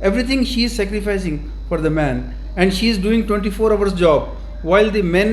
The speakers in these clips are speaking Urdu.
everything she is sacrificing for the man and she is doing 24 hours job while the men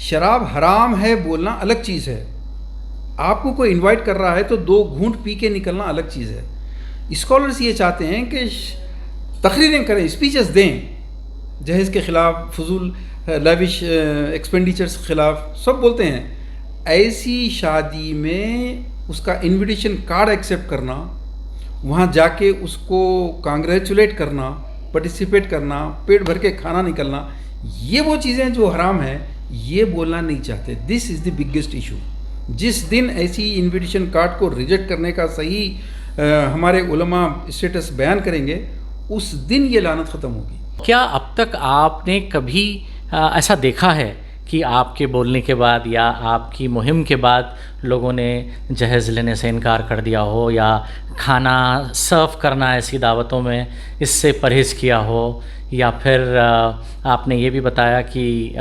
شراب حرام ہے بولنا الگ چیز ہے، آپ کو کوئی انوائٹ کر رہا ہے تو 2 گھونٹ پی کے نکلنا الگ چیز ہے۔ اسکالرس یہ چاہتے ہیں کہ تقریریں کریں، اسپیچز دیں جہیز کے خلاف، فضول لیوش ایکسپینڈیچرز کے خلاف، سب بولتے ہیں۔ ایسی شادی میں اس کا انویٹیشن کارڈ ایکسیپٹ کرنا، وہاں جا کے اس کو کانگریچولیٹ کرنا، پارٹیسپیٹ کرنا، پیٹ بھر کے کھانا نکلنا، یہ وہ چیزیں جو حرام ہیں یہ بولنا نہیں چاہتے۔ دس از دی بگیسٹ ایشو۔ جس دن ایسی انویٹیشن کارڈ کو ریجیکٹ کرنے کا صحیح ہمارے علماء اسٹیٹس بیان کریں گے، اس دن یہ لعنت ختم ہوگی۔ کیا اب تک آپ نے کبھی ایسا دیکھا ہے کہ آپ کے بولنے کے بعد یا آپ کی مہم کے بعد لوگوں نے جہیز لینے سے انکار کر دیا ہو، یا کھانا سرو کرنا ایسی دعوتوں میں اس سے پرہیز کیا ہو، یا پھر آپ نے یہ بھی بتایا کہ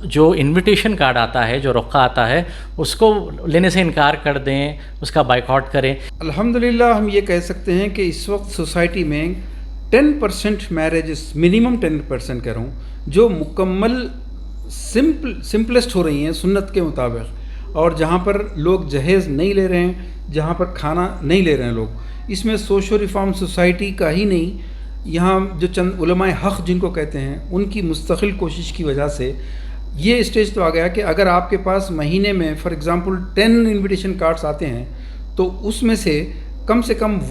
جو انویٹیشن کارڈ آتا ہے، جو رخہ آتا ہے، اس کو لینے سے انکار کر دیں، اس کا بائیکاٹ کریں؟ الحمدللہ ہم یہ کہہ سکتے ہیں کہ اس وقت سوسائٹی میں 10% میریجز، منیمم 10% کہہ رہا ہوں، جو مکمل سمپلسٹ ہو رہی ہیں سنت کے مطابق، اور جہاں پر لوگ جہیز نہیں لے رہے ہیں، جہاں پر کھانا نہیں لے رہے ہیں لوگ، اس میں سوشل ریفارم سوسائٹی کا ہی نہیں، یہاں جو چند علماء حق جن کو کہتے ہیں ان کی مستقل کوشش کی وجہ سے یہ اسٹیج تو آ گیا کہ اگر آپ کے پاس مہینے میں فار ایگزامپل 10 انویٹیشن کارڈز آتے ہیں تو اس میں سے کم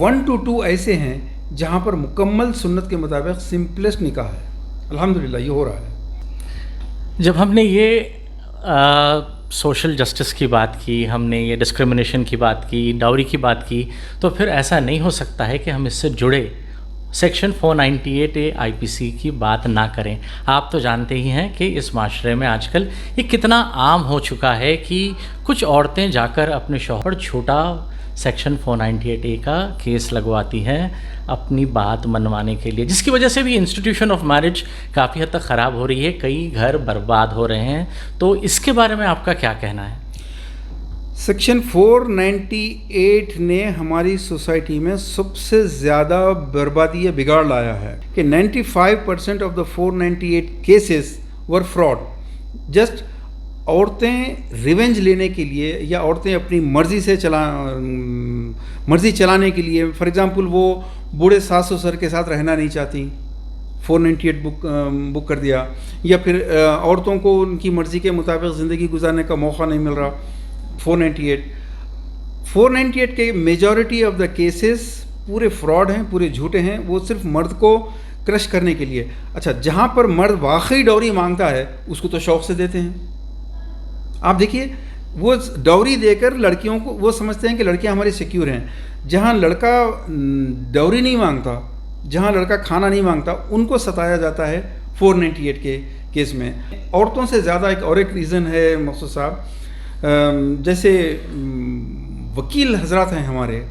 1 to 2 ایسے ہیں جہاں پر مکمل سنت کے مطابق سمپلسٹ نکاح ہے۔ الحمدللہ یہ ہو رہا ہے۔ جب ہم نے یہ سوشل جسٹس کی بات کی، ہم نے یہ ڈسکرمنیشن کی بات کی، ڈاوری کی بات کی، تو پھر ایسا نہیں ہو سکتا ہے کہ ہم اس سے جڑے سیکشن 498A IPC کی بات نہ کریں۔ آپ تو جانتے ہی ہیں کہ اس معاشرے میں آج کل یہ کتنا عام ہو چکا ہے کہ کچھ عورتیں جا کر اپنے شوہر پر چھوٹا سیکشن 498A کا کیس لگواتی ہیں اپنی بات منوانے کے لیے، جس کی وجہ سے بھی انسٹیٹیوشن آف میرج کافی حد تک خراب ہو رہی ہے، کئی گھر برباد ہو رہے ہیں۔ تو اس کے بارے میں آپ کا کیا کہنا ہے؟ سیکشن 498 نے ہماری سوسائٹی میں سب سے زیادہ بربادی یا بگاڑ لایا ہے کہ 95% of the 498 cases were fraud. Just عورتیں ریونج لینے کے لیے یا عورتیں اپنی مرضی چلانے کے لیے، فار ایگزامپل وہ بوڑھے ساس سسر کے ساتھ رہنا نہیں چاہتی، 498 بک کر دیا، یا پھر عورتوں کو ان کی مرضی کے مطابق زندگی گزارنے کا موقع نہیں مل رہا، 498 کے میجورٹی آف دا کیسز پورے فراڈ ہیں، پورے جھوٹے ہیں، وہ صرف مرد کو کرش کرنے کے لیے۔ اچھا، جہاں پر مرد واقعی ڈوری مانگتا ہے اس کو تو شوق سے دیتے ہیں۔ آپ دیکھیے، وہ ڈوری دے کر لڑکیوں کو، وہ سمجھتے ہیں کہ لڑکیاں ہماری سیکیور ہیں۔ جہاں لڑکا ڈوری نہیں مانگتا، جہاں لڑکا کھانا نہیں مانگتا، ان کو ستایا جاتا ہے 498 کے کیس میں۔ عورتوں سے زیادہ ایک ریزن ہے مقصود صاحب، جیسے وکیل حضرات ہیں ہمارے،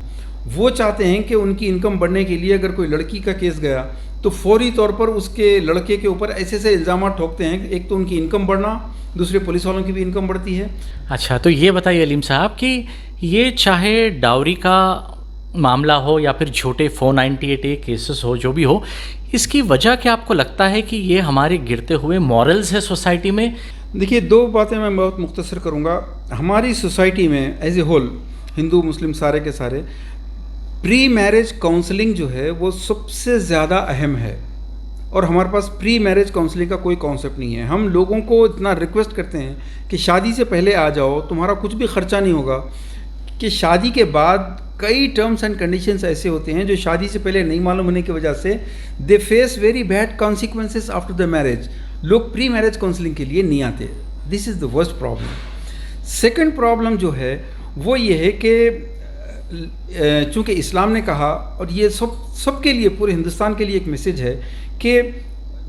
وہ چاہتے ہیں کہ ان کی انکم بڑھنے کے لیے اگر کوئی لڑکی کا کیس گیا تو فوری طور پر اس کے لڑکے کے اوپر ایسے الزامات ٹھوکتے ہیں کہ ایک تو ان کی انکم بڑھنا، دوسرے پولیس والوں کی بھی انکم بڑھتی ہے۔ اچھا، تو یہ بتائیے علیم صاحب کہ یہ چاہے ڈاوری کا معاملہ ہو یا پھر چھوٹے 498A کیسز ہو، جو بھی ہو، اس کی وجہ کیا آپ کو لگتا ہے کہ یہ ہمارے گرتے ہوئے مورلز ہے سوسائٹی میں؟ دیکھیے، 2 باتیں میں بہت مختصر کروں گا۔ ہماری سوسائٹی میں ایز اے ہول، ہندو مسلم سارے کے سارے، پری میرج کاؤنسلنگ جو ہے وہ سب سے زیادہ اہم ہے، اور ہمارے پاس پری میرج کاؤنسلنگ کا کوئی کانسیپٹ نہیں ہے۔ ہم لوگوں کو اتنا ریکویسٹ کرتے ہیں کہ شادی سے پہلے آ جاؤ، تمہارا کچھ بھی خرچہ نہیں ہوگا، کہ شادی کے بعد کئی ٹرمز اینڈ کنڈیشنز ایسے ہوتے ہیں جو شادی سے پہلے نہیں معلوم ہونے کی وجہ سے they face very bad consequences after the marriage. لوگ پری میرج کاؤنسلنگ کے لیے نہیں آتے۔ This is the worst problem. Second problem جو ہے وہ یہ ہے کہ چونکہ اسلام نے کہا، اور یہ سب کے لیے، پورے ہندوستان کے لیے ایک میسیج ہے کہ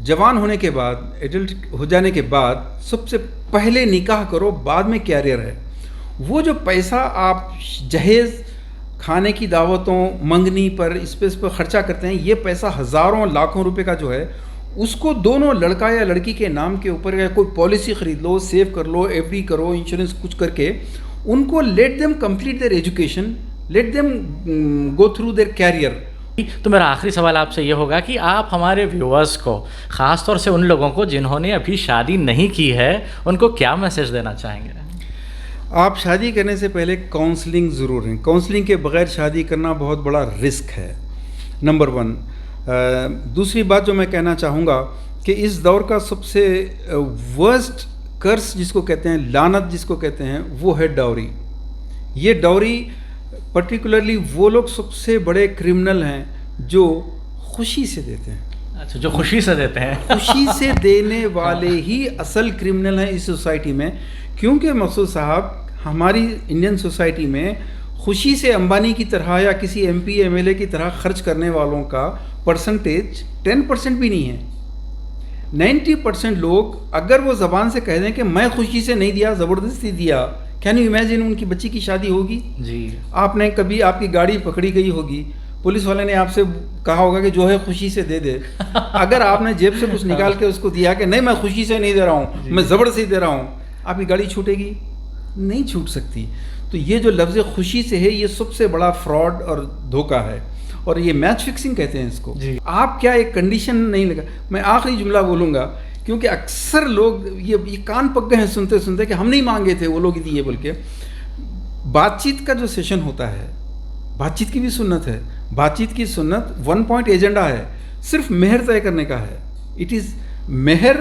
جوان ہونے کے بعد، ایڈلٹ ہو جانے کے بعد سب سے پہلے نکاح کرو، بعد میں کیریئر ہے۔ وہ جو پیسہ آپ جہیز، کھانے کی دعوتوں، منگنی پر، اس پر خرچہ کرتے ہیں، یہ پیسہ ہزاروں لاکھوں روپے کا جو ہے، اس کو دونوں لڑکا یا لڑکی کے نام کے اوپر یا کوئی پالیسی خرید لو، سیو کر لو، ایف ڈی کرو، انشورنس کچھ کر کے ان کو let them complete their education, let them go through their career, تو میرا آخری سوال آپ سے یہ ہوگا کہ آپ ہمارے ویورز کو، خاص طور سے ان لوگوں کو جنہوں نے ابھی شادی نہیں کی ہے، ان کو کیا میسج دینا چاہیں گے؟ آپ شادی کرنے سے پہلے کاؤنسلنگ ضرور ہے. کاؤنسلنگ کے بغیر شادی کرنا بہت بڑا رسک ہے، نمبر 1. دوسری بات جو میں کہنا چاہوں گا کہ اس دور کا سب سے ورسٹ کرس جس کو کہتے ہیں، لعنت جس کو کہتے ہیں، وہ ہے ڈاوری. یہ ڈاوری پرٹیکولرلی وہ لوگ سب سے بڑے کرمنل ہیں جو خوشی سے دیتے ہیں. اچھا، جو خوشی سے دیتے ہیں. خوشی سے دینے والے ہی اصل کرمنل ہیں اس سوسائٹی میں، کیونکہ مقصود صاحب ہماری انڈین سوسائٹی میں خوشی سے امبانی کی طرح یا کسی M P M L A کی طرح خرچ کرنے والوں کا پرسنٹیج 10% بھی نہیں ہے. 90% لوگ اگر وہ زبان سے کہہ دیں کہ میں خوشی سے نہیں دیا، زبردستی دیا، کین یو امیجن ان کی بچی کی شادی ہوگی؟ جی. آپ نے کبھی آپ کی گاڑی پکڑی گئی ہوگی، پولیس والے نے آپ سے کہا ہوگا کہ جو ہے خوشی سے دے دے. اگر آپ نے جیب سے کچھ نکال کے اس کو دیا کہ نہیں میں خوشی سے نہیں دے رہا ہوں، میں زبردستی دے رہا ہوں، آپ کی گاڑی چھوٹے گی؟ نہیں چھوٹ سکتی. تو یہ جو لفظ خوشی سے ہے، یہ سب سے بڑا فراڈ اور دھوکہ ہے، اور یہ میچ فکسنگ کہتے ہیں اس کو. آپ کیا ایک کنڈیشن نہیں لگا. میں آخری جملہ بولوں گا کیونکہ اکثر لوگ یہ کان پک گئے ہیں سنتے سنتے کہ ہم نہیں مانگے تھے، وہ لوگ یہ بول کے. بات چیت کا جو سیشن ہوتا ہے، بات چیت کی بھی سنت ہے. بات چیت کی سنت 1 پوائنٹ ایجنڈا ہے، صرف مہر طے کرنے کا ہے. اٹ از مہر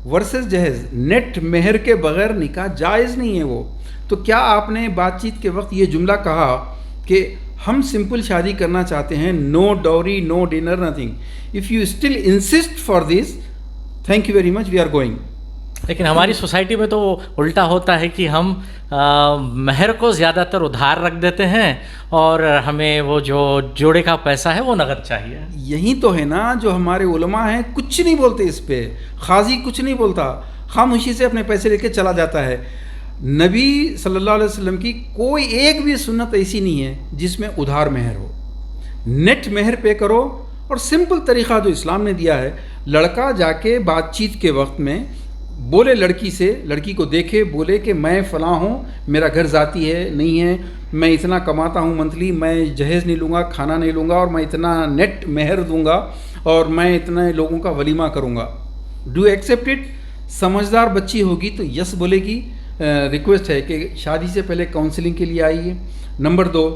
ورسز جہیز. نیٹ مہر کے بغیر نکاح جائز نہیں ہے وہ. تو کیا آپ نے بات چیت کے وقت یہ جملہ کہا کہ ہم سمپل شادی کرنا چاہتے ہیں، no dowry, no dinner, nothing. If you still insist for this, thank you very much, we are going. لیکن ہماری سوسائٹی میں تو الٹا ہوتا ہے کہ ہم مہر کو زیادہ تر ادھار رکھ دیتے ہیں اور ہمیں وہ جو جوڑے کا پیسہ ہے وہ نقد چاہیے. یہی تو ہے نا جو ہمارے علماء ہیں، کچھ نہیں بولتے اس پہ. قاضی کچھ نہیں بولتا، خاموشی سے اپنے پیسے لے کے چلا جاتا ہے. نبی صلی اللہ علیہ وسلم کی کوئی ایک بھی سنت ایسی نہیں ہے جس میں ادھار مہر ہو. نیٹ مہر پے کرو. اور سمپل طریقہ جو اسلام نے دیا ہے، لڑکا جا کے بات چیت کے وقت میں بولے لڑکی سے، لڑکی کو دیکھے، بولے کہ میں فلاں ہوں، میرا گھر ذاتی ہے نہیں ہے، میں اتنا کماتا ہوں منتھلی، میں جہیز نہیں لوں گا، کھانا نہیں لوں گا، اور میں اتنا نیٹ مہر دوں گا، اور میں اتنے لوگوں کا ولیمہ کروں گا. Do accept it? سمجھدار بچی ہوگی تو یس بولے گی. ریکویسٹ ہے کہ شادی سے پہلے کاؤنسلنگ کے لیے آئیے. نمبر 2،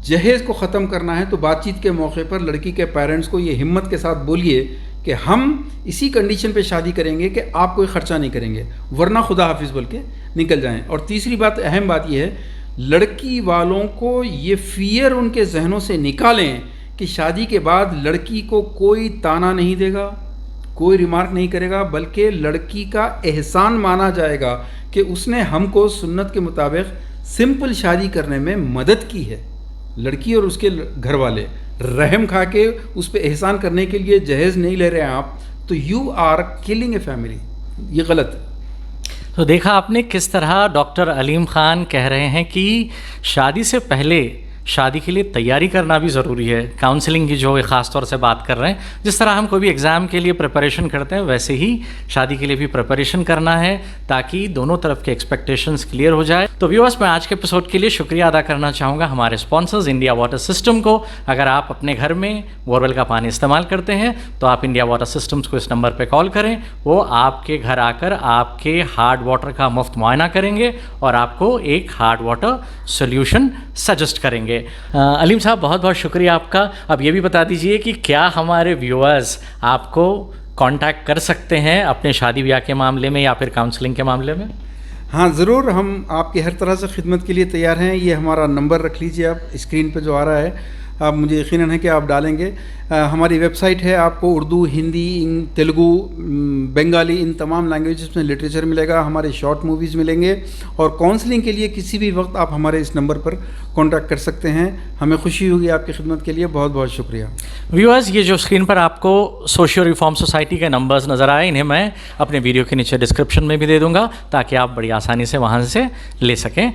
جہیز کو ختم کرنا ہے تو بات چیت کے موقع پر لڑکی کے پیرنٹس کو یہ ہمت کے ساتھ بولیے کہ ہم اسی کنڈیشن پہ شادی کریں گے کہ آپ کوئی خرچہ نہیں کریں گے، ورنہ خدا حافظ بول کے نکل جائیں. اور تیسری بات، اہم بات یہ ہے، لڑکی والوں کو یہ فیئر ان کے ذہنوں سے نکالیں کہ شادی کے بعد لڑکی کو کوئی تانا نہیں دے گا، کوئی ریمارک نہیں کرے گا، بلکہ لڑکی کا احسان مانا جائے گا کہ اس نے ہم کو سنت کے مطابق سمپل شادی کرنے میں مدد کی ہے. لڑکی اور اس کے گھر والے رحم کھا کے اس پہ احسان کرنے کے لیے جہیز نہیں لے رہے ہیں آپ، تو you are killing a family. یہ غلط ہے. تو دیکھا آپ نے کس طرح ڈاکٹر علیم خان کہہ رہے ہیں کہ شادی سے پہلے شادی کے لیے تیاری کرنا بھی ضروری ہے. کاؤنسلنگ کی جو خاص طور سے بات کر رہے ہیں، جس طرح ہم کوئی بھی ایگزام کے لیے پریپریشن کرتے ہیں ویسے ہی شادی کے لیے بھی پریپریشن کرنا ہے تاکہ دونوں طرف کے ایکسپیکٹیشنز کلیئر ہو جائے. تو ویورز، میں آج کے ایپیسوڈ کے لیے شکریہ ادا کرنا چاہوں گا ہمارے اسپانسرز انڈیا واٹر سسٹم کو. اگر آپ اپنے گھر میں بورول کا پانی استعمال کرتے ہیں تو آپ انڈیا واٹر سسٹمز کو اس نمبر پہ کال کریں. وہ آپ کے گھر آ کر آپ کے ہارڈ واٹر کا مفت معائنہ کریں گے اور آپ کو ایک ہارڈ واٹر سلیوشن سجیسٹ کریں گے. علیم صاحب، بہت بہت شکریہ آپ کا. اب یہ بھی بتا دیجئے کہ کیا ہمارے ویورز آپ کو کانٹیکٹ کر سکتے ہیں اپنے شادی بیاہ کے معاملے میں یا پھر کاؤنسلنگ کے معاملے میں؟ ہاں ضرور، ہم آپ کی ہر طرح سے خدمت کے لیے تیار ہیں. یہ ہمارا نمبر رکھ لیجئے، آپ اسکرین پہ جو آ رہا ہے، آپ مجھے یقیناً ہے کہ آپ ڈالیں گے. ہماری ویب سائٹ ہے، آپ کو اردو، ہندی، تیلگو، بنگالی، ان تمام لینگویجز میں لٹریچر ملے گا. ہمارے شارٹ موویز ملیں گے. اور کاؤنسلنگ کے لیے کسی بھی وقت آپ ہمارے اس نمبر پر کانٹیکٹ کر سکتے ہیں. ہمیں خوشی ہوگی آپ کی خدمت کے لیے. بہت بہت شکریہ. ویورز، یہ جو اسکرین پر آپ کو سوشیو ریفارم سوسائٹی کے نمبرز نظر آئے، انہیں میں اپنے ویڈیو کے نیچے ڈسکرپشن میں بھی دے دوں گا تاکہ آپ بڑی آسانی سے وہاں سے لے سکیں.